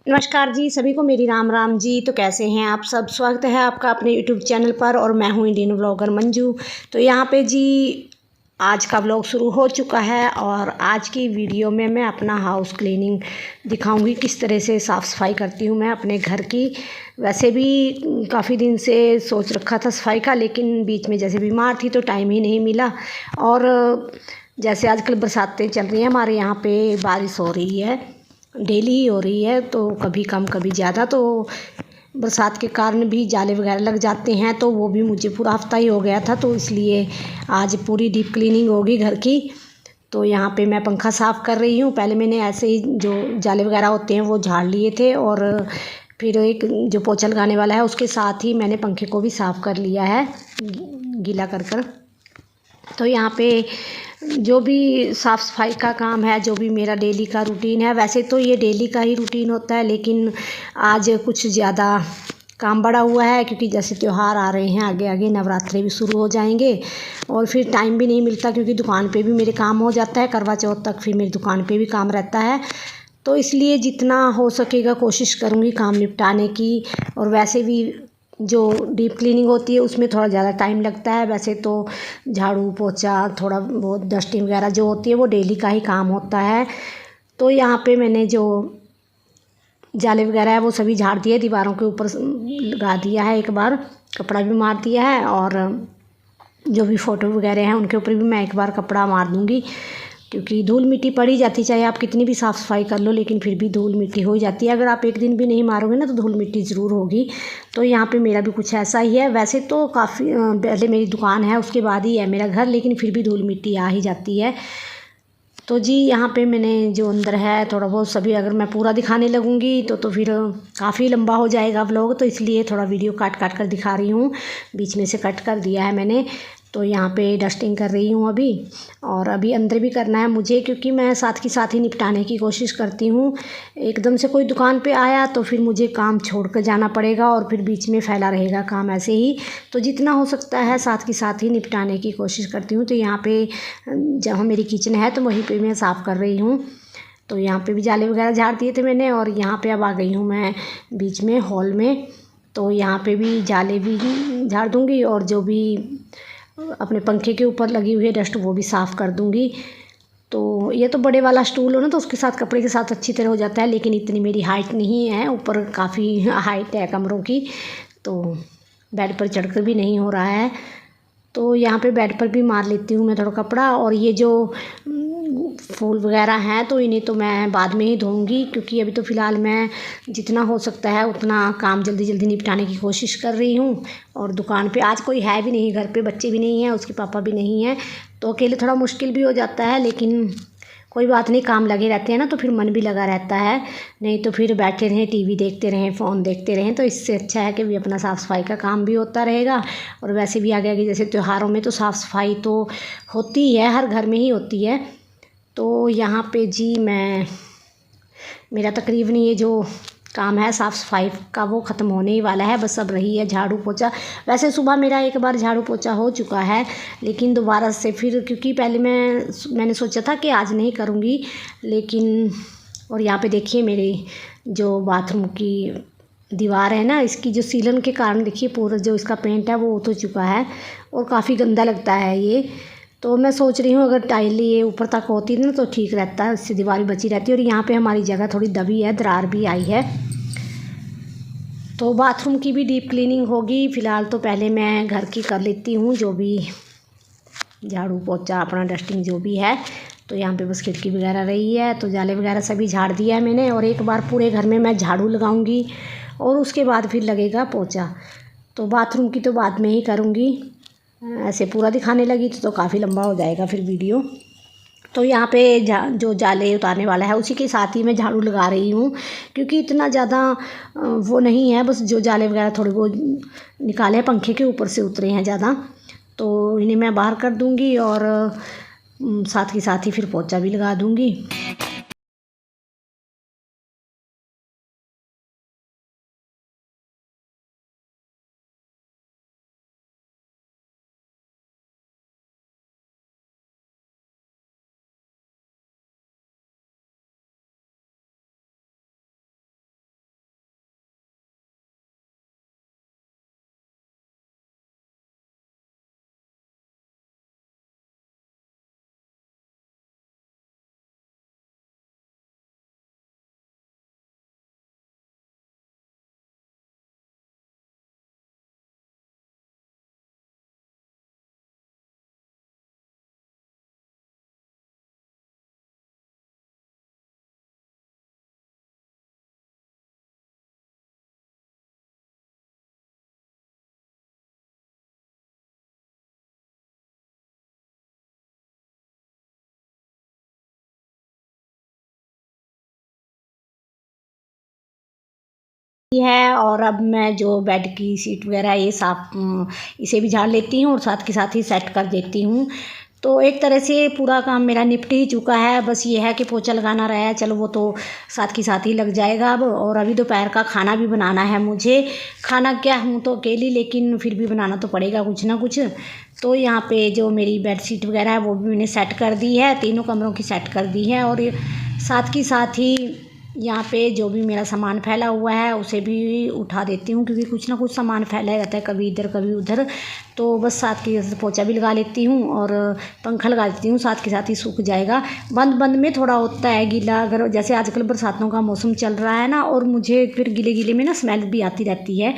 नमस्कार जी, सभी को मेरी राम राम जी। तो कैसे हैं आप सब? स्वागत है आपका अपने यूट्यूब चैनल पर और मैं हूं इंडियन व्लॉगर मंजू। तो यहाँ पे जी आज का व्लॉग शुरू हो चुका है और आज की वीडियो में मैं अपना हाउस क्लीनिंग दिखाऊंगी, किस तरह से साफ़ सफाई करती हूँ मैं अपने घर की। वैसे भी काफ़ी दिन से सोच रखा था सफाई का, लेकिन बीच में जैसे बीमार थी तो टाइम ही नहीं मिला। और जैसे आजकल बरसातें चल रही हैं, हमारे यहाँ पे बारिश हो रही है, डेली ही हो रही है, तो कभी कम कभी ज़्यादा। तो बरसात के कारण भी जाले वगैरह लग जाते हैं, तो वो भी मुझे पूरा हफ्ता ही हो गया था, तो इसलिए आज पूरी डीप क्लीनिंग होगी घर की। तो यहाँ पे मैं पंखा साफ़ कर रही हूँ। पहले मैंने ऐसे ही जो जाले वगैरह होते हैं वो झाड़ लिए थे, और फिर एक जो पोछा लगाने वाला है उसके साथ ही मैंने पंखे को भी साफ़ कर लिया है गीला कर कर। तो यहाँ पे जो भी साफ़ सफाई का काम है, जो भी मेरा डेली का रूटीन है, वैसे तो ये डेली का ही रूटीन होता है, लेकिन आज कुछ ज़्यादा काम बढ़ा हुआ है, क्योंकि जैसे त्यौहार आ रहे हैं, आगे आगे नवरात्रे भी शुरू हो जाएंगे और फिर टाइम भी नहीं मिलता, क्योंकि दुकान पे भी मेरे काम हो जाता है। करवा चौथ तक फिर मेरी दुकान पे भी काम रहता है, तो इसलिए जितना हो सकेगा कोशिश करूँगी काम निपटाने की। और वैसे भी जो डीप क्लीनिंग होती है उसमें थोड़ा ज़्यादा टाइम लगता है। वैसे तो झाड़ू पोछा थोड़ा बहुत डस्टिंग वगैरह जो होती है वो डेली का ही काम होता है। तो यहाँ पे मैंने जो जाले वगैरह है वो सभी झाड़ दिए, दीवारों के ऊपर लगा दिया है, एक बार कपड़ा भी मार दिया है, और जो भी फ़ोटो वगैरह हैं उनके ऊपर भी मैं एक बार कपड़ा मार दूँगी, क्योंकि धूल मिट्टी पड़ ही जाती, चाहे आप कितनी भी साफ़ सफाई कर लो लेकिन फिर भी धूल मिट्टी हो ही जाती है। अगर आप एक दिन भी नहीं मारोगे ना तो धूल मिट्टी ज़रूर होगी। तो यहाँ पे मेरा भी कुछ ऐसा ही है। वैसे तो काफ़ी पहले मेरी दुकान है, उसके बाद ही है मेरा घर, लेकिन फिर भी धूल मिट्टी आ ही जाती है। तो जी यहाँ पे मैंने जो अंदर है थोड़ा बहुत सभी, अगर मैं पूरा दिखाने लगूँगी तो फिर काफ़ी लंबा हो जाएगा व्लॉग, तो इसलिए थोड़ा वीडियो काट काट कर दिखा रही हूँ। बीच में से कट कर दिया है मैंने। तो यहाँ पे डस्टिंग कर रही हूँ अभी, और अभी अंदर भी करना है मुझे, क्योंकि मैं साथ के साथ ही निपटाने की कोशिश करती हूँ। एकदम से कोई दुकान पे आया तो फिर मुझे काम छोड़ कर जाना पड़ेगा और फिर बीच में फैला रहेगा काम ऐसे ही। तो जितना हो सकता है साथ के साथ ही निपटाने की कोशिश करती हूँ। तो यहाँ पे जहाँ मेरी किचन है तो वहीं पे मैं साफ़ कर रही हूँ। तो यहाँ पे भी जाले वगैरह झाड़ दिए थे मैंने, और यहाँ पे अब आ गई हूँ मैं बीच में हॉल में। तो यहाँ पे भी जाले भी झाड़ दूँगी, और जो भी अपने पंखे के ऊपर लगी हुई है डस्ट वो भी साफ़ कर दूँगी। तो ये तो बड़े वाला स्टूल हो ना, तो उसके साथ कपड़े के साथ अच्छी तरह हो जाता है, लेकिन इतनी मेरी हाइट नहीं है, ऊपर काफ़ी हाइट है कमरों की, तो बेड पर चढ़कर भी नहीं हो रहा है। तो यहाँ पे बेड पर भी मार लेती हूँ मैं थोड़ा कपड़ा। और ये जो फूल वगैरह हैं तो इन्हें तो मैं बाद में ही धोऊंगी, क्योंकि अभी तो फ़िलहाल मैं जितना हो सकता है उतना काम जल्दी जल्दी निपटाने की कोशिश कर रही हूँ। और दुकान पे आज कोई है भी नहीं, घर पे बच्चे भी नहीं हैं, उसके पापा भी नहीं हैं, तो अकेले थोड़ा मुश्किल भी हो जाता है, लेकिन कोई बात नहीं, काम लगे रहते हैं ना तो फिर मन भी लगा रहता है। नहीं तो फिर बैठे रहें, टीवी देखते रहें, फ़ोन देखते रहें, तो इससे अच्छा है कि भी अपना साफ़ सफाई का काम भी होता रहेगा। और वैसे भी आगे आगे जैसे त्योहारों में तो साफ़ सफाई तो होती ही है, हर घर में ही होती है। तो यहाँ पे जी मेरा तकरीबन ये जो काम है साफ़ सफाई का वो ख़त्म होने ही वाला है, बस अब रही है झाड़ू पोछा। वैसे सुबह मेरा एक बार झाड़ू पोछा हो चुका है, लेकिन दोबारा से फिर, क्योंकि पहले मैंने सोचा था कि आज नहीं करूँगी, लेकिन और यहाँ पे देखिए मेरी जो बाथरूम की दीवार है ना, इसकी जो सीलन के कारण देखिए पूरा जो इसका पेंट है वो उतर चुका है और काफ़ी गंदा लगता है ये। तो मैं सोच रही हूँ अगर टाइल ये ऊपर तक होती ना तो ठीक रहता है, उससे दीवार भी बची रहती है। और यहाँ पे हमारी जगह थोड़ी दबी है, दरार भी आई है। तो बाथरूम की भी डीप क्लीनिंग होगी। फ़िलहाल तो पहले मैं घर की कर लेती हूँ, जो भी झाड़ू पोछा अपना डस्टिंग जो भी है। तो यहाँ पे बस खिड़की वगैरह रही है, तो जाले वगैरह सभी झाड़ दिया है मैंने, और एक बार पूरे घर में मैं झाड़ू लगाऊंगी और उसके बाद फिर लगेगा पोछा। तो बाथरूम की तो बाद में ही करूँगी, ऐसे पूरा दिखाने लगी तो काफ़ी लंबा हो जाएगा फिर वीडियो। तो यहाँ पे जो जाले उतारने वाला है उसी के साथ ही मैं झाड़ू लगा रही हूँ, क्योंकि इतना ज़्यादा वो नहीं है, बस जो जाले वगैरह थोड़े वो निकाले हैं, पंखे के ऊपर से उतरे हैं ज़्यादा, तो इन्हें मैं बाहर कर दूँगी और साथ ही साथ ही फिर पोछा भी लगा दूँगी। है। और अब मैं जो बेड की सीट वगैरह ये इसे भी झाड़ लेती हूँ और साथ के साथ ही सेट कर देती हूँ। तो एक तरह से पूरा काम मेरा निपट ही चुका है। बस ये है कि पोछा लगाना रहा है, चलो वो तो साथ के साथ ही लग जाएगा अब। और अभी दोपहर का खाना भी बनाना है मुझे। खाना क्या, हूँ तो अकेली, लेकिन फिर भी बनाना तो पड़ेगा कुछ ना कुछ। तो यहाँ पे जो मेरी बेड शीट वगैरह है वो भी मैंने सेट कर दी है, तीनों कमरों की सेट कर दी है। और साथ के साथ ही यहाँ पे जो भी मेरा सामान फैला हुआ है उसे भी उठा देती हूँ, क्योंकि कुछ ना कुछ सामान फैला रहता है, कभी इधर कभी उधर। तो बस साथ के पोछा भी लगा लेती हूँ और पंखा लगा देती हूँ, साथ के साथ ही सूख जाएगा। बंद बंद में थोड़ा होता है गीला, अगर जैसे आजकल बरसातों का मौसम चल रहा है ना, और मुझे फिर गीले गीले में ना स्मेल भी आती रहती है,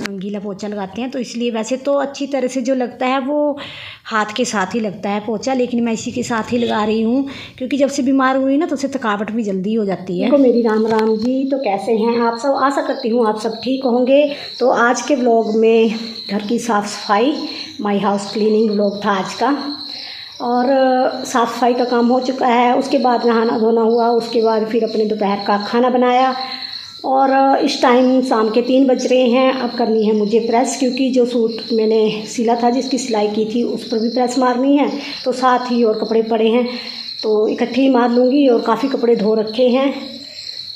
गीला पोछा लगाते हैं तो इसलिए। वैसे तो अच्छी तरह से जो लगता है वो हाथ के साथ ही लगता है पोछा, लेकिन मैं इसी के साथ ही लगा रही हूँ, क्योंकि जब से बीमार हुई ना तो उससे थकावट भी जल्दी हो जाती है। मेरी राम राम जी, तो कैसे हैं आप सब? आशा करती हूँ आप सब ठीक होंगे। तो आज के व्लॉग में घर की साफ़ सफाई, माय हाउस क्लीनिंग व्लॉग था आज का। और साफ़ सफाई का काम हो चुका है, उसके बाद नहाना धोना हुआ, उसके बाद फिर अपने दोपहर का खाना बनाया। और इस टाइम शाम के 3 बज रहे हैं। अब करनी है मुझे प्रेस, क्योंकि जो सूट मैंने सिला था, जिसकी सिलाई की थी, उस पर भी प्रेस मारनी है। तो साथ ही और कपड़े पड़े हैं तो इकट्ठे ही मार लूँगी। और काफ़ी कपड़े धो रखे हैं,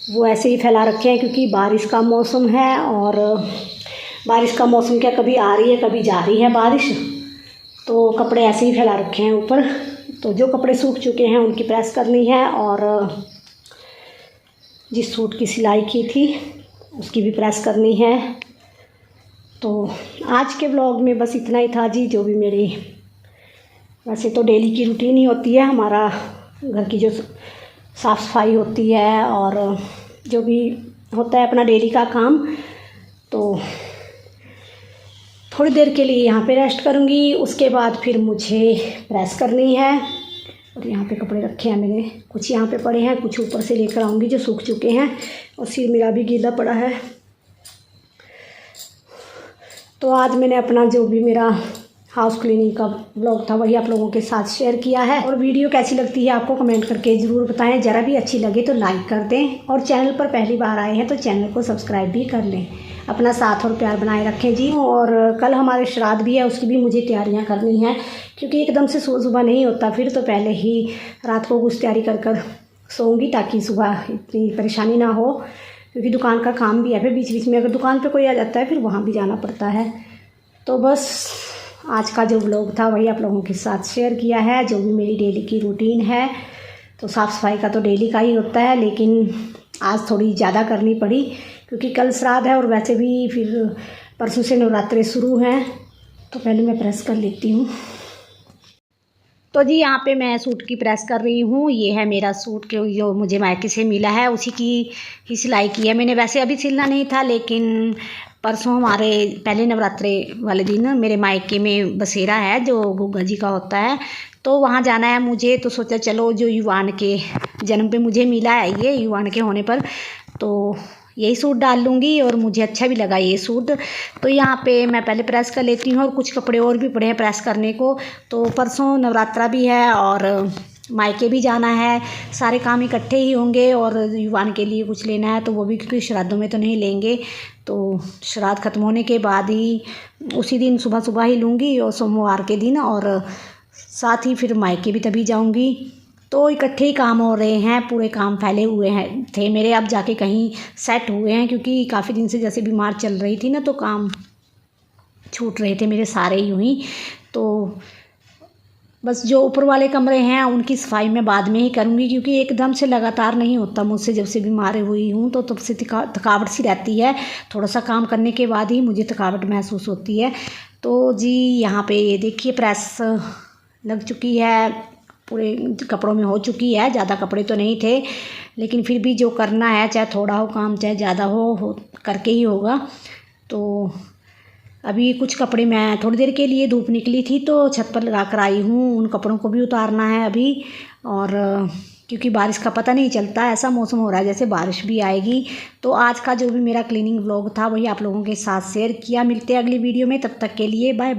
वो ऐसे ही फैला रखे हैं, क्योंकि बारिश का मौसम है। और बारिश का मौसम क्या, कभी आ रही है कभी जा रही है बारिश, तो कपड़े ऐसे ही फैला रखे हैं ऊपर। तो जो कपड़े सूख चुके हैं उनकी प्रेस करनी है, और जिस सूट की सिलाई की थी उसकी भी प्रेस करनी है। तो आज के व्लॉग में बस इतना ही था जी। जो भी मेरी वैसे तो डेली की रूटीन ही होती है हमारा, घर की जो साफ़ सफाई होती है और जो भी होता है अपना डेली का काम। तो थोड़ी देर के लिए यहाँ पे रेस्ट करूँगी, उसके बाद फिर मुझे प्रेस करनी है। और यहाँ पे कपड़े रखे हैं मैंने, कुछ यहाँ पे पड़े हैं, कुछ ऊपर से लेकर आऊँगी जो सूख चुके हैं। और सिर मेरा भी गीला पड़ा है। तो आज मैंने अपना जो भी मेरा हाउस क्लीनिंग का व्लॉग था वही आप लोगों के साथ शेयर किया है। और वीडियो कैसी लगती है आपको कमेंट करके ज़रूर बताएं। ज़रा भी अच्छी लगे तो लाइक कर दें, और चैनल पर पहली बार आए हैं तो चैनल को सब्सक्राइब भी कर लें। अपना साथ और प्यार बनाए रखें जी। और कल हमारे श्राद्ध भी है, उसकी भी मुझे तैयारियां करनी है, क्योंकि एकदम से सुबह नहीं होता। फिर तो पहले ही रात को कुछ तैयारी कर सोऊंगी, ताकि सुबह इतनी परेशानी ना हो, क्योंकि दुकान का काम भी है। फिर बीच बीच में अगर दुकान पे कोई आ जाता है फिर वहाँ भी जाना पड़ता है। तो बस आज का जो व्लॉग था वही आप लोगों के साथ शेयर किया है, जो भी मेरी डेली की रूटीन है। तो साफ़ सफाई का तो डेली का ही होता है, लेकिन आज थोड़ी ज़्यादा करनी पड़ी, क्योंकि कल श्राद्ध है और वैसे भी फिर परसों से नवरात्रे शुरू हैं। तो पहले मैं प्रेस कर लेती हूँ। तो जी यहाँ पे मैं सूट की प्रेस कर रही हूँ। ये है मेरा सूट जो मुझे मायके से मिला है, उसी की ही सिलाई की है मैंने। वैसे अभी सिलना नहीं था, लेकिन परसों हमारे पहले नवरात्रे वाले दिन मेरे मायके में बसेरा है जो गुग्गा जी का होता है, तो वहाँ जाना है मुझे। तो सोचा चलो जो युवान के जन्म पे मुझे मिला है, ये युवान के होने पर, तो यही सूट डाल लूँगी। और मुझे अच्छा भी लगा ये सूट। तो यहाँ पे मैं पहले प्रेस कर लेती हूँ, और कुछ कपड़े और भी पड़े हैं प्रेस करने को। तो परसों नवरात्रा भी है और मायके भी जाना है, सारे काम इकट्ठे ही होंगे। और युवान के लिए कुछ लेना है तो वो भी, क्योंकि श्राद्धों में तो नहीं लेंगे। तो श्राद्ध ख़त्म होने के बाद ही उसी दिन सुबह सुबह ही लूँगी, और सोमवार के दिन, और साथ ही फिर मायके भी तभी जाऊँगी। तो इकट्ठे ही काम हो रहे हैं, पूरे काम फैले हुए हैं थे मेरे, अब जाके कहीं सेट हुए हैं, क्योंकि काफ़ी दिन से जैसे बीमार चल रही थी ना, तो काम छूट रहे थे मेरे सारे यूँ ही। तो बस जो ऊपर वाले कमरे हैं उनकी सफाई मैं बाद में ही करूँगी, क्योंकि एकदम से लगातार नहीं होता मुझसे। जब से बीमार हुई हूँ तो तब से थकावट सी रहती है, थोड़ा सा काम करने के बाद ही मुझे थकावट महसूस होती है। तो जी यहाँ पे ये देखिए प्रेस लग चुकी है, पूरे कपड़ों में हो चुकी है। ज़्यादा कपड़े तो नहीं थे, लेकिन फिर भी जो करना है, चाहे थोड़ा हो काम चाहे ज़्यादा हो करके ही होगा। तो अभी कुछ कपड़े मैं थोड़ी देर के लिए धूप निकली थी तो छत पर लगा कर आई हूँ, उन कपड़ों को भी उतारना है अभी। और क्योंकि बारिश का पता नहीं चलता, ऐसा मौसम हो रहा है जैसे बारिश भी आएगी। तो आज का जो भी मेरा क्लीनिंग व्लॉग था वही आप लोगों के साथ शेयर किया। मिलते हैं अगली वीडियो में, तब तक के लिए बाय।